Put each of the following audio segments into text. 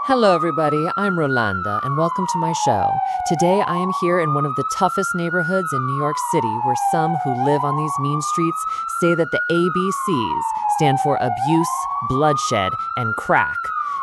Hello, everybody. I'm Rolanda, and welcome to my show. Today, I am here in one of the toughest neighborhoods in New York City, where some who live on these mean streets say that the ABCs stand for abuse, bloodshed, and crack.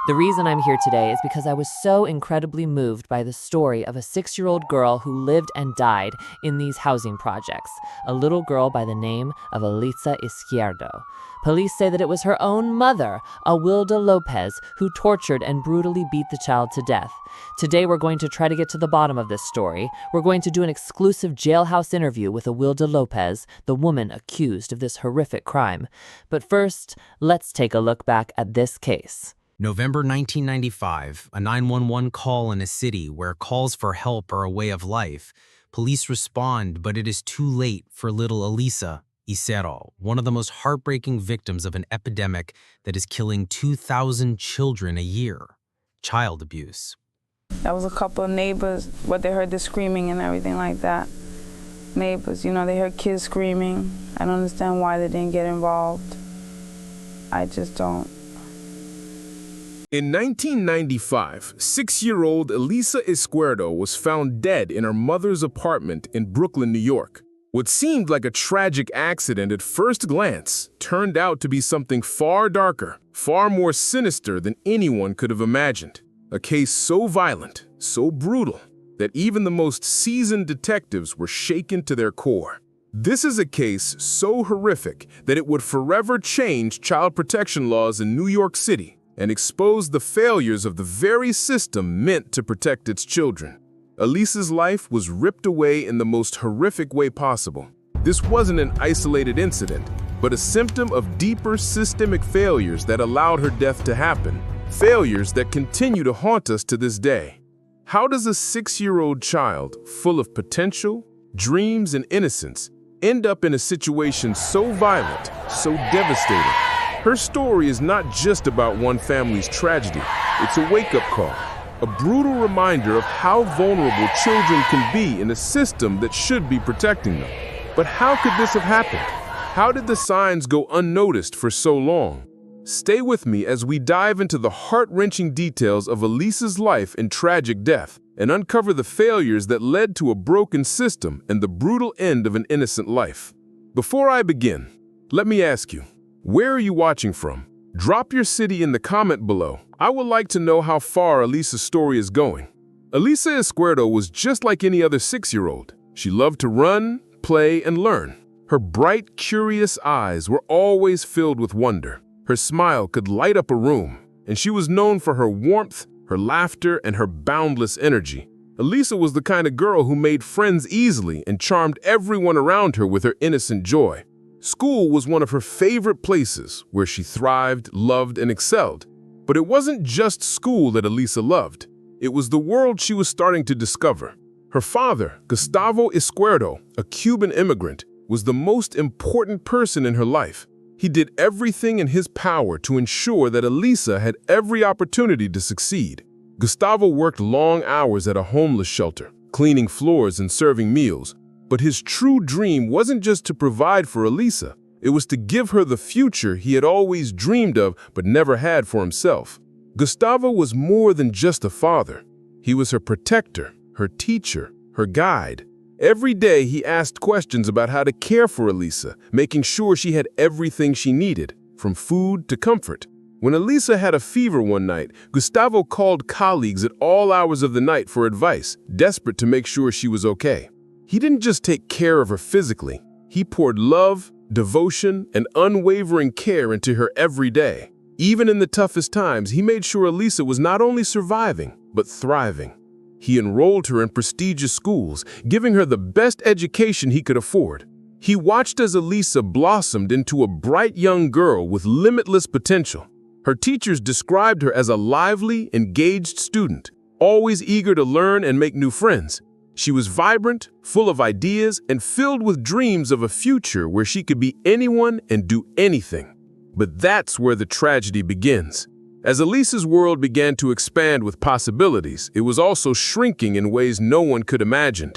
The reason I'm here today is because I was so incredibly moved by the story of a 6-year-old girl who lived and died in these housing projects, a little girl by the name of Elisa Izquierdo. Police say that it was her own mother, Awilda Lopez, who tortured and brutally beat the child to death. Today, we're going to try to get to the bottom of this story. We're going to do an exclusive jailhouse interview with Awilda Lopez, the woman accused of this horrific crime. But first, let's take a look back at this case. November 1995, a 911 call in a city where calls for help are a way of life. Police respond, but it is too late for little Elisa Izquierdo, one of the most heartbreaking victims of an epidemic that is killing 2,000 children a year. Child abuse. There was a couple of neighbors, but they heard the screaming and everything like that. Neighbors, they heard kids screaming. I don't understand why they didn't get involved. I just don't. In 1995, 6-year-old Elisa Izquierdo was found dead in her mother's apartment in Brooklyn, New York. What seemed like a tragic accident at first glance turned out to be something far darker, far more sinister than anyone could have imagined. A case so violent, so brutal, that even the most seasoned detectives were shaken to their core. This is a case so horrific that it would forever change child protection laws in New York City and expose the failures of the very system meant to protect its children. Elisa's life was ripped away in the most horrific way possible. This wasn't an isolated incident, but a symptom of deeper systemic failures that allowed her death to happen, failures that continue to haunt us to this day. How does a 6-year-old child, full of potential, dreams, and innocence, end up in a situation so violent, so devastating? Her story is not just about one family's tragedy. It's a wake-up call, a brutal reminder of how vulnerable children can be in a system that should be protecting them. But how could this have happened? How did the signs go unnoticed for so long? Stay with me as we dive into the heart-wrenching details of Elisa's life and tragic death, and uncover the failures that led to a broken system and the brutal end of an innocent life. Before I begin, let me ask you, where are you watching from? Drop your city in the comment below. I would like to know how far Elisa's story is going. Elisa Izquierdo was just like any other 6-year-old. She loved to run, play, and learn. Her bright, curious eyes were always filled with wonder. Her smile could light up a room, and she was known for her warmth, her laughter, and her boundless energy. Elisa was the kind of girl who made friends easily and charmed everyone around her with her innocent joy. School was one of her favorite places where she thrived, loved, and excelled. But it wasn't just school that Elisa loved. It was the world she was starting to discover. Her father, Gustavo Izquierdo, a Cuban immigrant, was the most important person in her life. He did everything in his power to ensure that Elisa had every opportunity to succeed. Gustavo worked long hours at a homeless shelter, cleaning floors and serving meals. But his true dream wasn't just to provide for Elisa. It was to give her the future he had always dreamed of but never had for himself. Gustavo was more than just a father. He was her protector, her teacher, her guide. Every day he asked questions about how to care for Elisa, making sure she had everything she needed, from food to comfort. When Elisa had a fever one night, Gustavo called colleagues at all hours of the night for advice, desperate to make sure she was okay. He didn't just take care of her physically. He poured love, devotion, and unwavering care into her every day. Even in the toughest times, he made sure Elisa was not only surviving, but thriving. He enrolled her in prestigious schools, giving her the best education he could afford. He watched as Elisa blossomed into a bright young girl with limitless potential. Her teachers described her as a lively, engaged student, always eager to learn and make new friends. She was vibrant, full of ideas, and filled with dreams of a future where she could be anyone and do anything. But that's where the tragedy begins. As Elisa's world began to expand with possibilities, it was also shrinking in ways no one could imagine.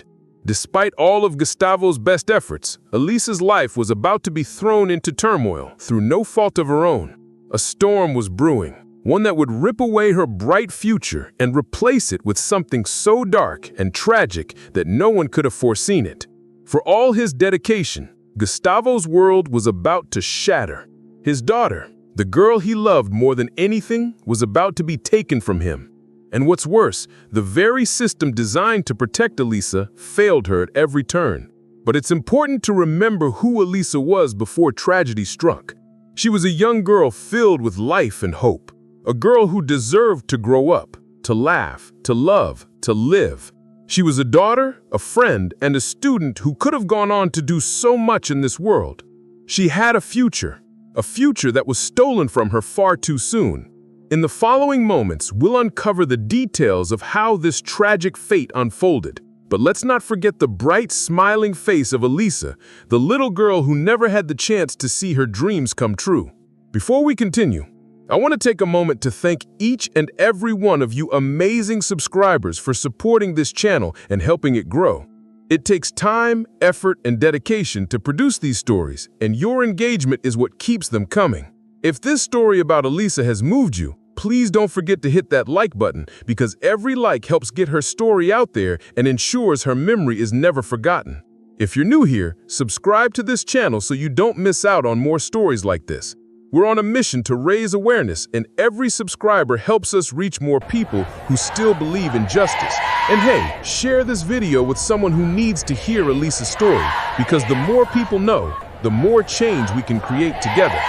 Despite all of Gustavo's best efforts, Elisa's life was about to be thrown into turmoil through no fault of her own. A storm was brewing, one that would rip away her bright future and replace it with something so dark and tragic that no one could have foreseen it. For all his dedication, Gustavo's world was about to shatter. His daughter, the girl he loved more than anything, was about to be taken from him. And what's worse, the very system designed to protect Elisa failed her at every turn. But it's important to remember who Elisa was before tragedy struck. She was a young girl filled with life and hope. A girl who deserved to grow up, to laugh, to love, to live. She was a daughter, a friend, and a student who could have gone on to do so much in this world. She had a future that was stolen from her far too soon. In the following moments, we'll uncover the details of how this tragic fate unfolded. But let's not forget the bright, smiling face of Elisa, the little girl who never had the chance to see her dreams come true. Before we continue, I want to take a moment to thank each and every one of you amazing subscribers for supporting this channel and helping it grow. It takes time, effort, and dedication to produce these stories, and your engagement is what keeps them coming. If this story about Elisa has moved you, please don't forget to hit that like button, because every like helps get her story out there and ensures her memory is never forgotten. If you're new here, subscribe to this channel so you don't miss out on more stories like this. We're on a mission to raise awareness, and every subscriber helps us reach more people who still believe in justice. And hey, share this video with someone who needs to hear Elisa's story, because the more people know, the more change we can create together.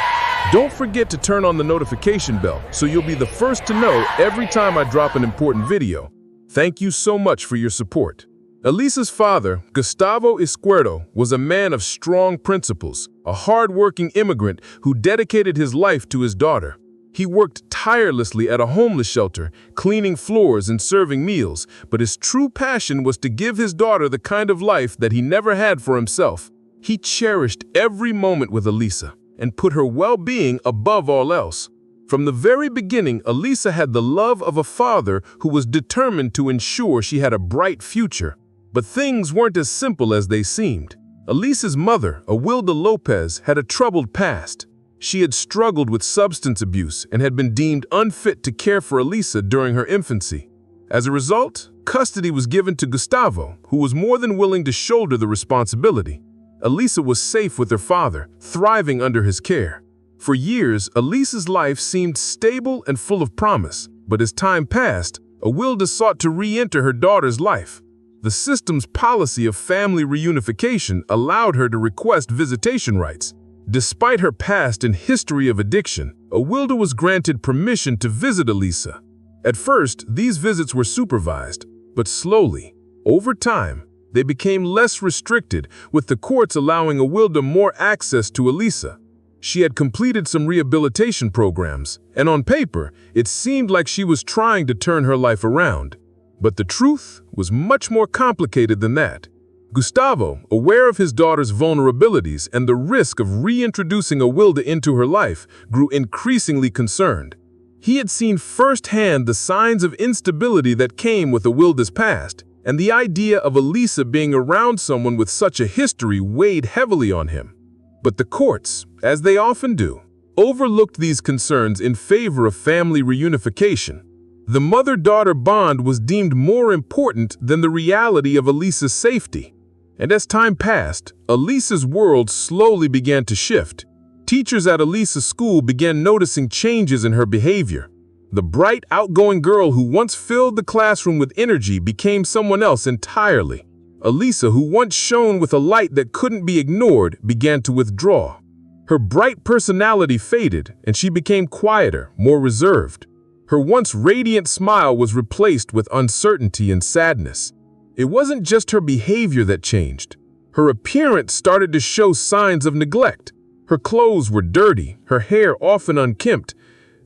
Don't forget to turn on the notification bell so you'll be the first to know every time I drop an important video. Thank you so much for your support. Elisa's father, Gustavo Izquierdo, was a man of strong principles, a hard-working immigrant who dedicated his life to his daughter. He worked tirelessly at a homeless shelter, cleaning floors and serving meals, but his true passion was to give his daughter the kind of life that he never had for himself. He cherished every moment with Elisa and put her well-being above all else. From the very beginning, Elisa had the love of a father who was determined to ensure she had a bright future. But things weren't as simple as they seemed. Elisa's mother, Awilda Lopez, had a troubled past. She had struggled with substance abuse and had been deemed unfit to care for Elisa during her infancy. As a result, custody was given to Gustavo, who was more than willing to shoulder the responsibility. Elisa was safe with her father, thriving under his care. For years, Elisa's life seemed stable and full of promise, but as time passed, Awilda sought to re-enter her daughter's life. The system's policy of family reunification allowed her to request visitation rights. Despite her past and history of addiction, Awilda was granted permission to visit Elisa. At first, these visits were supervised, but slowly, over time, they became less restricted, with the courts allowing Awilda more access to Elisa. She had completed some rehabilitation programs, and on paper, it seemed like she was trying to turn her life around. But the truth was much more complicated than that. Gustavo, aware of his daughter's vulnerabilities and the risk of reintroducing Awilda into her life, grew increasingly concerned. He had seen firsthand the signs of instability that came with Awilda's past, and the idea of Elisa being around someone with such a history weighed heavily on him. But the courts, as they often do, overlooked these concerns in favor of family reunification. The mother-daughter bond was deemed more important than the reality of Elisa's safety. And as time passed, Elisa's world slowly began to shift. Teachers at Elisa's school began noticing changes in her behavior. The bright, outgoing girl who once filled the classroom with energy became someone else entirely. Elisa, who once shone with a light that couldn't be ignored, began to withdraw. Her bright personality faded, and she became quieter, more reserved. Her once radiant smile was replaced with uncertainty and sadness. It wasn't just her behavior that changed. Her appearance started to show signs of neglect. Her clothes were dirty, her hair often unkempt.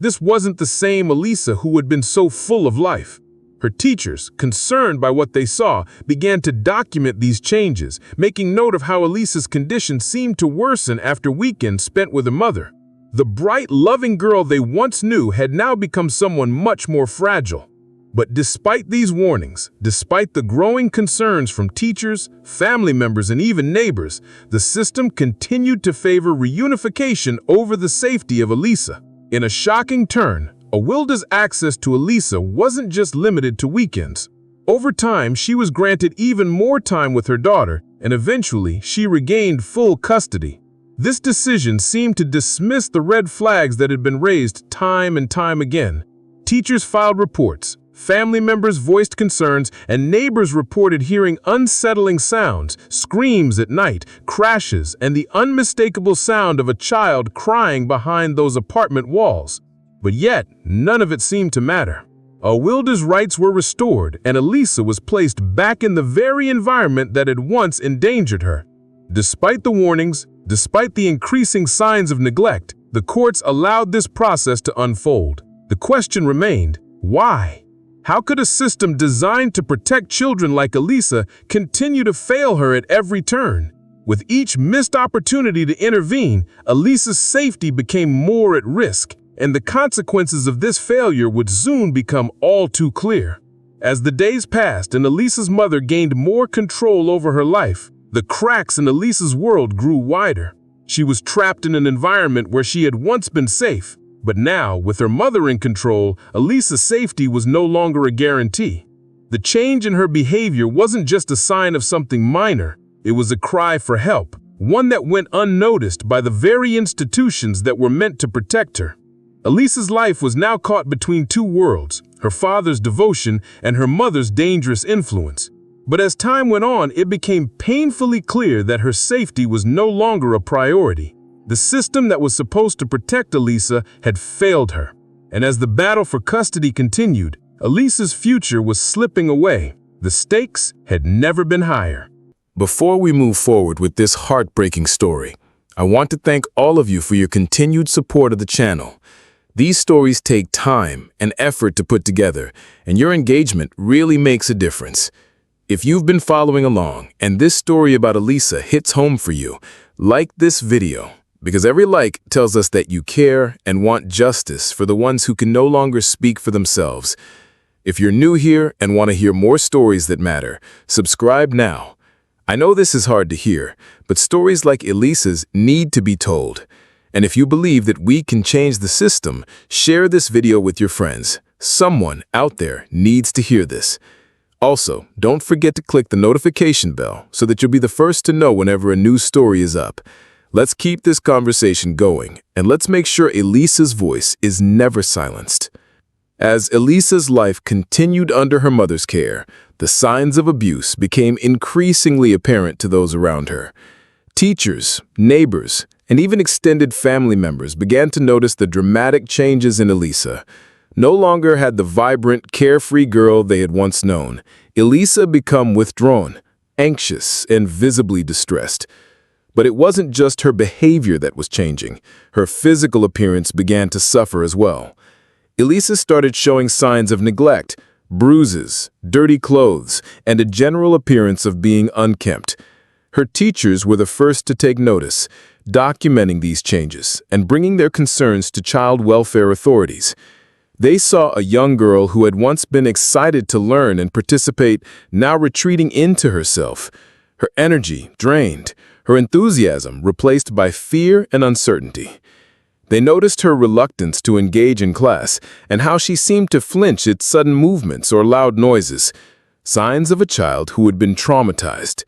This wasn't the same Elisa who had been so full of life. Her teachers, concerned by what they saw, began to document these changes, making note of how Elisa's condition seemed to worsen after weekends spent with her mother. The bright, loving girl they once knew had now become someone much more fragile. But despite these warnings, despite the growing concerns from teachers, family members, and even neighbors, the system continued to favor reunification over the safety of Elisa. In a shocking turn, Awilda's access to Elisa wasn't just limited to weekends. Over time, she was granted even more time with her daughter, and eventually she regained full custody. This decision seemed to dismiss the red flags that had been raised time and time again. Teachers filed reports, family members voiced concerns, and neighbors reported hearing unsettling sounds, screams at night, crashes, and the unmistakable sound of a child crying behind those apartment walls. But yet, none of it seemed to matter. Awilda's rights were restored, and Elisa was placed back in the very environment that had once endangered her. Despite the warnings, despite the increasing signs of neglect, the courts allowed this process to unfold. The question remained, why? How could a system designed to protect children like Elisa continue to fail her at every turn? With each missed opportunity to intervene, Elisa's safety became more at risk, and the consequences of this failure would soon become all too clear. As the days passed and Elisa's mother gained more control over her life, the cracks in Elisa's world grew wider. She was trapped in an environment where she had once been safe, but now, with her mother in control, Elisa's safety was no longer a guarantee. The change in her behavior wasn't just a sign of something minor, it was a cry for help, one that went unnoticed by the very institutions that were meant to protect her. Elisa's life was now caught between two worlds, her father's devotion and her mother's dangerous influence. But as time went on, it became painfully clear that her safety was no longer a priority. The system that was supposed to protect Elisa had failed her. And as the battle for custody continued, Elisa's future was slipping away. The stakes had never been higher. Before we move forward with this heartbreaking story, I want to thank all of you for your continued support of the channel. These stories take time and effort to put together, and your engagement really makes a difference. If you've been following along and this story about Elisa hits home for you, like this video, because every like tells us that you care and want justice for the ones who can no longer speak for themselves. If you're new here and want to hear more stories that matter, subscribe now. I know this is hard to hear, but stories like Elisa's need to be told. And if you believe that we can change the system, share this video with your friends. Someone out there needs to hear this. Also, don't forget to click the notification bell so that you'll be the first to know whenever a new story is up. Let's keep this conversation going, and let's make sure Elisa's voice is never silenced. As Elisa's life continued under her mother's care, the signs of abuse became increasingly apparent to those around her. Teachers, neighbors, and even extended family members began to notice the dramatic changes in Elisa. No longer had the vibrant, carefree girl they had once known. Elisa became withdrawn, anxious, and visibly distressed. But it wasn't just her behavior that was changing. Her physical appearance began to suffer as well. Elisa started showing signs of neglect, bruises, dirty clothes, and a general appearance of being unkempt. Her teachers were the first to take notice, documenting these changes and bringing their concerns to child welfare authorities. They saw a young girl who had once been excited to learn and participate, now retreating into herself. Her energy drained, her enthusiasm replaced by fear and uncertainty. They noticed her reluctance to engage in class and how she seemed to flinch at sudden movements or loud noises, signs of a child who had been traumatized.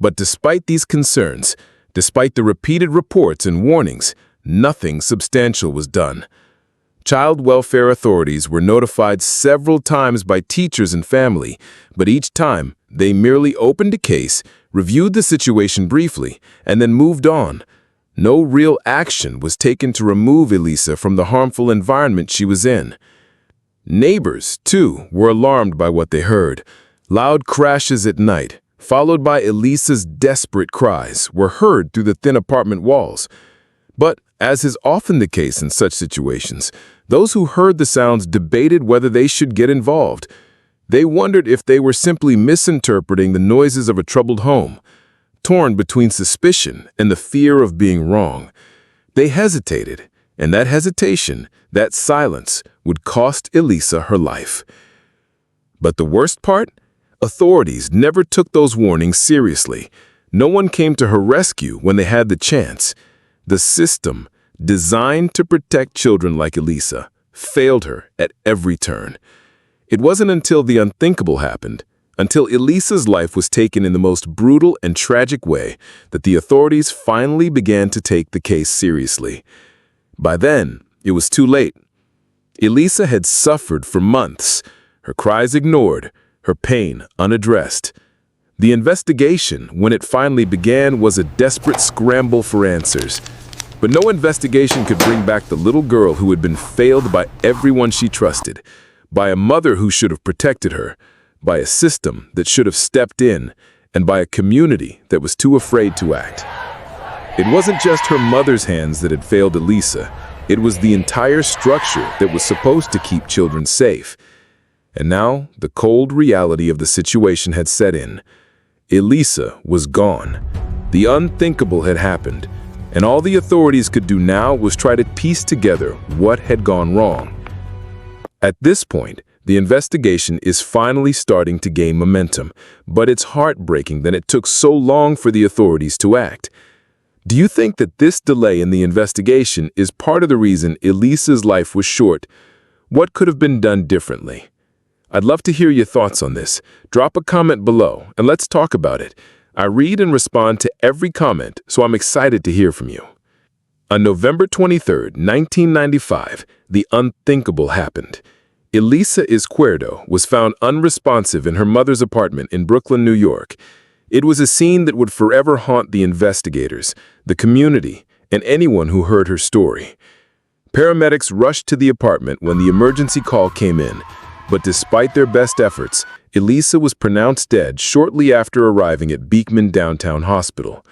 But despite these concerns, despite the repeated reports and warnings, nothing substantial was done. Child welfare authorities were notified several times by teachers and family, but each time they merely opened a case, reviewed the situation briefly, and then moved on. No real action was taken to remove Elisa from the harmful environment she was in. Neighbors, too, were alarmed by what they heard. Loud crashes at night, followed by Elisa's desperate cries, were heard through the thin apartment walls. But, as is often the case in such situations, those who heard the sounds debated whether they should get involved. They wondered if they were simply misinterpreting the noises of a troubled home. Torn between suspicion and the fear of being wrong, they hesitated, and that hesitation, that silence, would cost Elisa her life. But the worst part? Authorities never took those warnings seriously. No one came to her rescue when they had the chance. The system, designed to protect children like Elisa, failed her at every turn. It wasn't until the unthinkable happened, until Elisa's life was taken in the most brutal and tragic way, that the authorities finally began to take the case seriously. By then, it was too late. Elisa had suffered for months, her cries ignored, her pain unaddressed. The investigation, when it finally began, was a desperate scramble for answers. But no investigation could bring back the little girl who had been failed by everyone she trusted, by a mother who should have protected her, by a system that should have stepped in, and by a community that was too afraid to act. It wasn't just her mother's hands that had failed Elisa. It was the entire structure that was supposed to keep children safe. And now, the cold reality of the situation had set in. Elisa was gone. The unthinkable had happened, and all the authorities could do now was try to piece together what had gone wrong. At this point, the investigation is finally starting to gain momentum, but it's heartbreaking that it took so long for the authorities to act. Do you think that this delay in the investigation is part of the reason Elisa's life was short? What could have been done differently? I'd love to hear your thoughts on this. Drop a comment below and let's talk about it. I read and respond to every comment, so I'm excited to hear from you. On November 23, 1995, the unthinkable happened. Elisa Izquierdo was found unresponsive in her mother's apartment in Brooklyn, New York. It was a scene that would forever haunt the investigators, the community, and anyone who heard her story. Paramedics rushed to the apartment when the emergency call came in, but despite their best efforts, Elisa was pronounced dead shortly after arriving at Beekman Downtown Hospital.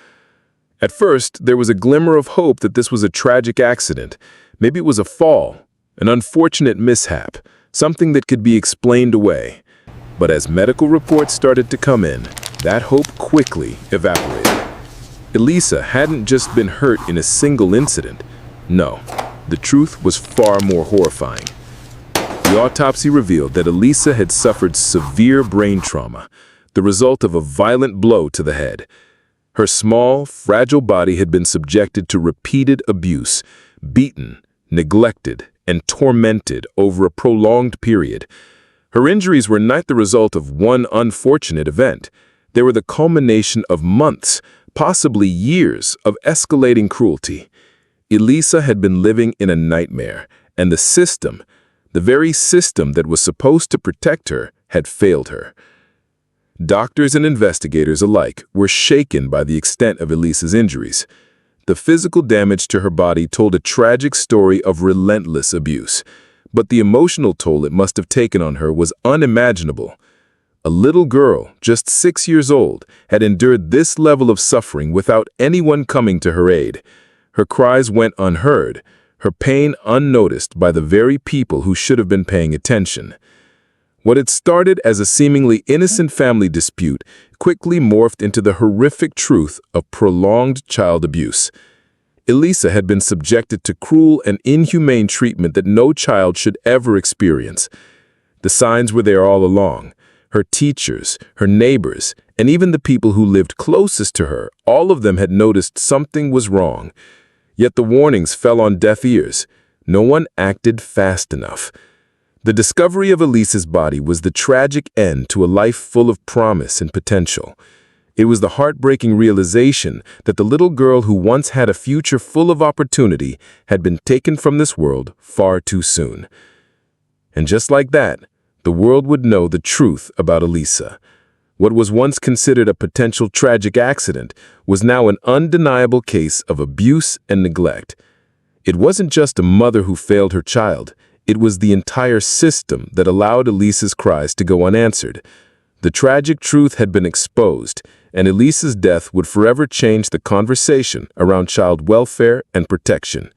At first, there was a glimmer of hope that this was a tragic accident. Maybe it was a fall, an unfortunate mishap, something that could be explained away. But as medical reports started to come in, that hope quickly evaporated. Elisa hadn't just been hurt in a single incident. No, the truth was far more horrifying. The autopsy revealed that Elisa had suffered severe brain trauma, the result of a violent blow to the head. Her small, fragile body had been subjected to repeated abuse, beaten, neglected, and tormented over a prolonged period. Her injuries were not the result of one unfortunate event. They were the culmination of months, possibly years, of escalating cruelty. Elisa had been living in a nightmare, and the system, the very system that was supposed to protect her, had failed her. Doctors and investigators alike were shaken by the extent of Elisa's injuries. The physical damage to her body told a tragic story of relentless abuse, but the emotional toll it must have taken on her was unimaginable. A little girl, just 6 years old, had endured this level of suffering without anyone coming to her aid. Her cries went unheard, her pain unnoticed by the very people who should have been paying attention. What had started as a seemingly innocent family dispute quickly morphed into the horrific truth of prolonged child abuse. Elisa had been subjected to cruel and inhumane treatment that no child should ever experience. The signs were there all along. Her teachers, her neighbors, and even the people who lived closest to her, all of them had noticed something was wrong. Yet the warnings fell on deaf ears. No one acted fast enough. The discovery of Elisa's body was the tragic end to a life full of promise and potential. It was the heartbreaking realization that the little girl who once had a future full of opportunity had been taken from this world far too soon. And just like that, the world would know the truth about Elisa. What was once considered a potential tragic accident was now an undeniable case of abuse and neglect. It wasn't just a mother who failed her child. It was the entire system that allowed Elisa's cries to go unanswered. The tragic truth had been exposed, and Elisa's death would forever change the conversation around child welfare and protection.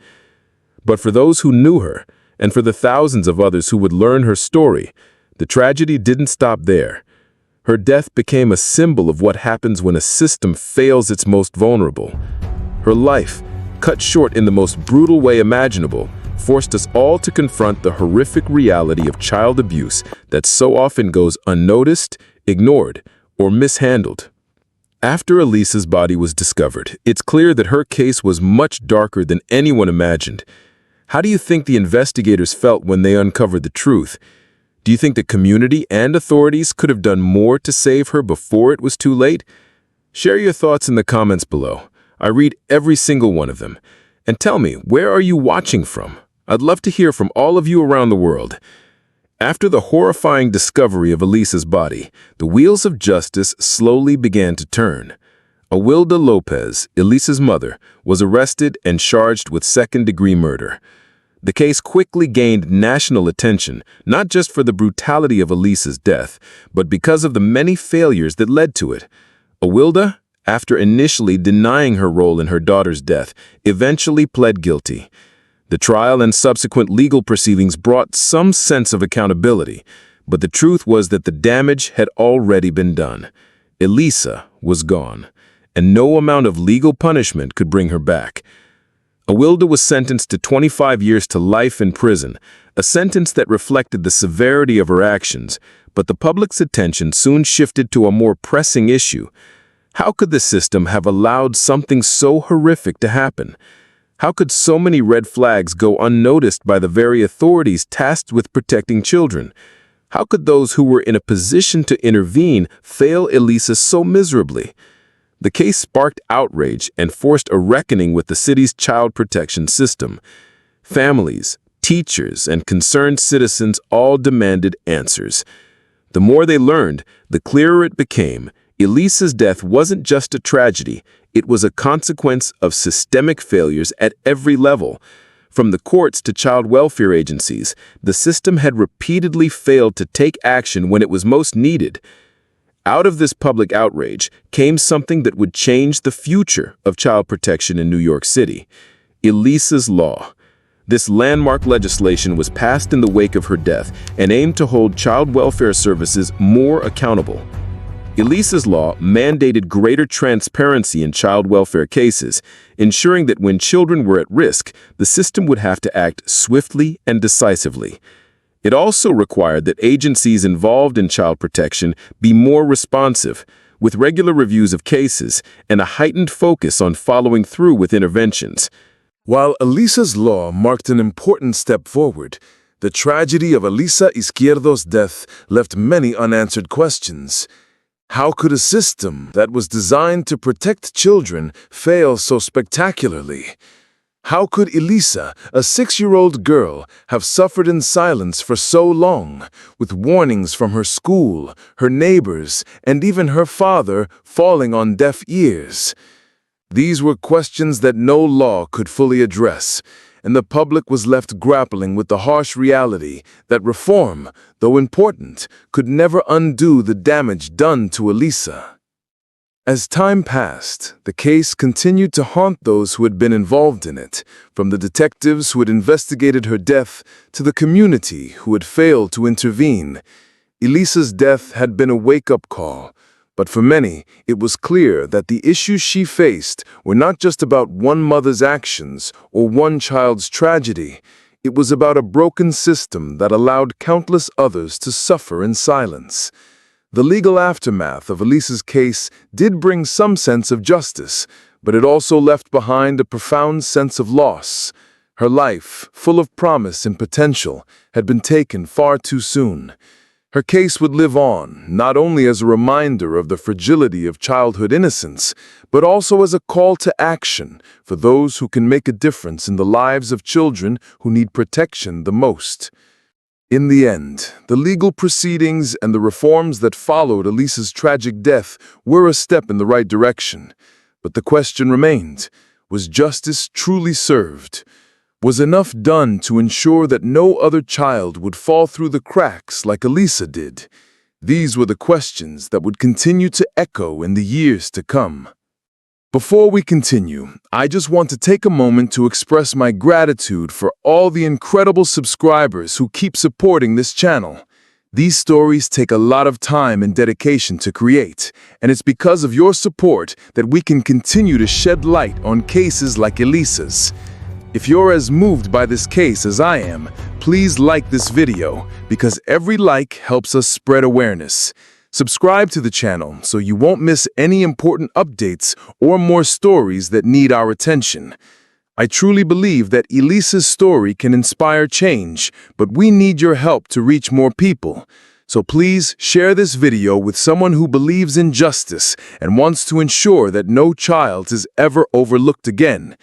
But for those who knew her, and for the thousands of others who would learn her story, the tragedy didn't stop there. Her death became a symbol of what happens when a system fails its most vulnerable. Her life, cut short in the most brutal way imaginable, forced us all to confront the horrific reality of child abuse that so often goes unnoticed, ignored, or mishandled. After Elisa's body was discovered, it's clear that her case was much darker than anyone imagined. How do you think the investigators felt when they uncovered the truth? Do you think the community and authorities could have done more to save her before it was too late? Share your thoughts in the comments below. I read every single one of them. And tell me, where are you watching from? I'd love to hear from all of you around the world. After the horrifying discovery of Elisa's body, the wheels of justice slowly began to turn. Awilda Lopez, Elisa's mother, was arrested and charged with second-degree murder. The case quickly gained national attention, not just for the brutality of Elisa's death, but because of the many failures that led to it. Awilda, after initially denying her role in her daughter's death, eventually pled guilty. The trial and subsequent legal proceedings brought some sense of accountability, but the truth was that the damage had already been done. Elisa was gone, and no amount of legal punishment could bring her back. Awilda was sentenced to 25 years to life in prison, a sentence that reflected the severity of her actions, but the public's attention soon shifted to a more pressing issue. How could the system have allowed something so horrific to happen? How could so many red flags go unnoticed by the very authorities tasked with protecting children? How could those who were in a position to intervene fail Elisa so miserably? The case sparked outrage and forced a reckoning with the city's child protection system. Families, teachers, and concerned citizens all demanded answers. The more they learned, the clearer it became. Elisa's death wasn't just a tragedy, it was a consequence of systemic failures at every level. From the courts to child welfare agencies, the system had repeatedly failed to take action when it was most needed. Out of this public outrage came something that would change the future of child protection in New York City: Elisa's Law. This landmark legislation was passed in the wake of her death and aimed to hold child welfare services more accountable. Elisa's Law mandated greater transparency in child welfare cases, ensuring that when children were at risk, the system would have to act swiftly and decisively. It also required that agencies involved in child protection be more responsive, with regular reviews of cases and a heightened focus on following through with interventions. While Elisa's Law marked an important step forward, the tragedy of Elisa Izquierdo's death left many unanswered questions. How could a system that was designed to protect children fail so spectacularly? How could Elisa, a 6-year-old girl, have suffered in silence for so long, with warnings from her school, her neighbors, and even her father falling on deaf ears? These were questions that no law could fully address, and the public was left grappling with the harsh reality that reform, though important, could never undo the damage done to Elisa. As time passed, the case continued to haunt those who had been involved in it, from the detectives who had investigated her death to the community who had failed to intervene. Elisa's death had been a wake-up call, but for many, it was clear that the issues she faced were not just about one mother's actions or one child's tragedy. It was about a broken system that allowed countless others to suffer in silence. The legal aftermath of Elisa's case did bring some sense of justice, but it also left behind a profound sense of loss. Her life, full of promise and potential, had been taken far too soon. Her case would live on, not only as a reminder of the fragility of childhood innocence, but also as a call to action for those who can make a difference in the lives of children who need protection the most. In the end, the legal proceedings and the reforms that followed Elisa's tragic death were a step in the right direction. But the question remained: was justice truly served? Was enough done to ensure that no other child would fall through the cracks like Elisa did? These were the questions that would continue to echo in the years to come. Before we continue, I just want to take a moment to express my gratitude for all the incredible subscribers who keep supporting this channel. These stories take a lot of time and dedication to create, and it's because of your support that we can continue to shed light on cases like Elisa's. If you're as moved by this case as I am, please like this video, because every like helps us spread awareness. Subscribe to the channel so you won't miss any important updates or more stories that need our attention. I truly believe that Elisa's story can inspire change, but we need your help to reach more people. So please share this video with someone who believes in justice and wants to ensure that no child is ever overlooked again.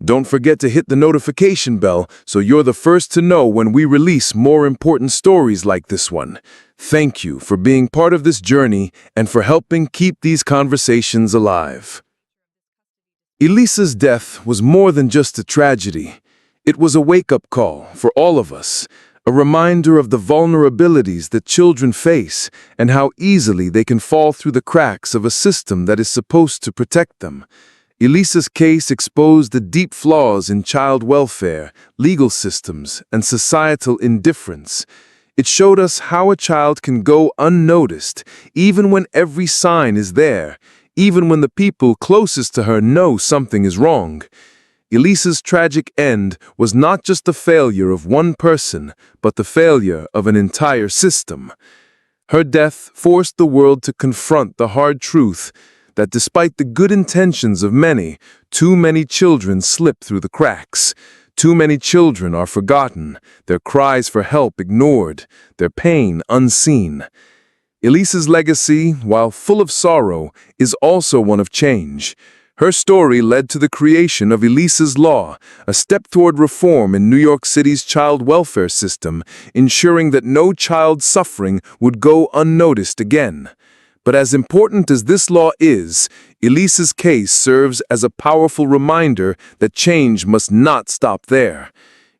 Don't forget to hit the notification bell so you're the first to know when we release more important stories like this one. Thank you for being part of this journey and for helping keep these conversations alive. Elisa's death was more than just a tragedy. It was a wake-up call for all of us, a reminder of the vulnerabilities that children face and how easily they can fall through the cracks of a system that is supposed to protect them. Elisa's case exposed the deep flaws in child welfare, legal systems, and societal indifference. It showed us how a child can go unnoticed, even when every sign is there, even when the people closest to her know something is wrong. Elisa's tragic end was not just the failure of one person, but the failure of an entire system. Her death forced the world to confront the hard truth that despite the good intentions of many, too many children slip through the cracks. Too many children are forgotten, their cries for help ignored, their pain unseen. Elisa's legacy, while full of sorrow, is also one of change. Her story led to the creation of Elisa's Law, a step toward reform in New York City's child welfare system, ensuring that no child suffering would go unnoticed again. But as important as this law is, Elisa's case serves as a powerful reminder that change must not stop there.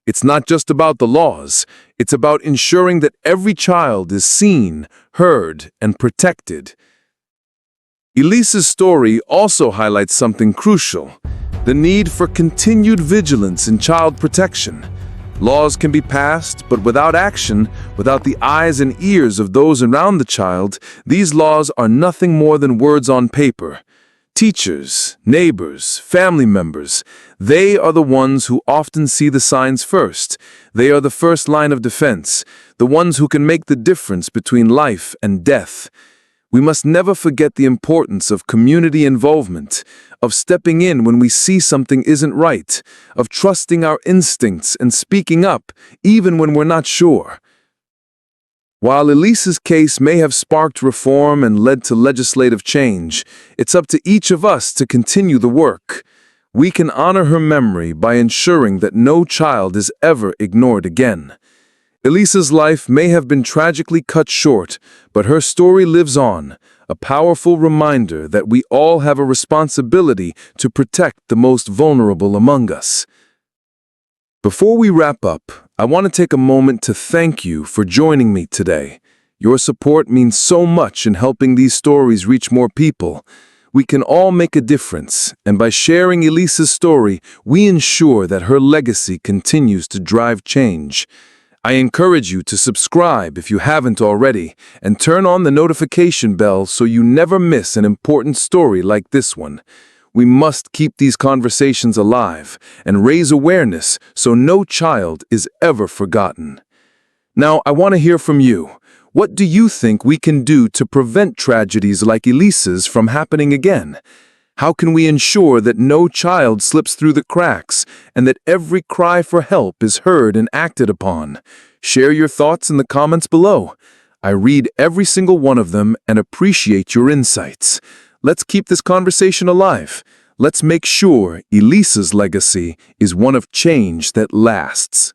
It's not just about the laws, it's about ensuring that every child is seen, heard, and protected. Elisa's story also highlights something crucial: the need for continued vigilance in child protection. Laws can be passed, but without action, without the eyes and ears of those around the child, these laws are nothing more than words on paper. Teachers, neighbors, family members, they are the ones who often see the signs first. They are the first line of defense, the ones who can make the difference between life and death. We must never forget the importance of community involvement, of stepping in when we see something isn't right, of trusting our instincts and speaking up, even when we're not sure. While Elisa's case may have sparked reform and led to legislative change, it's up to each of us to continue the work. We can honor her memory by ensuring that no child is ever ignored again. Elisa's life may have been tragically cut short, but her story lives on, a powerful reminder that we all have a responsibility to protect the most vulnerable among us. Before we wrap up, I want to take a moment to thank you for joining me today. Your support means so much in helping these stories reach more people. We can all make a difference, and by sharing Elisa's story, we ensure that her legacy continues to drive change. I encourage you to subscribe if you haven't already, and turn on the notification bell so you never miss an important story like this one. We must keep these conversations alive and raise awareness so no child is ever forgotten. Now, I want to hear from you. What do you think we can do to prevent tragedies like Elisa's from happening again? How can we ensure that no child slips through the cracks and that every cry for help is heard and acted upon? Share your thoughts in the comments below. I read every single one of them and appreciate your insights. Let's keep this conversation alive. Let's make sure Elisa's legacy is one of change that lasts.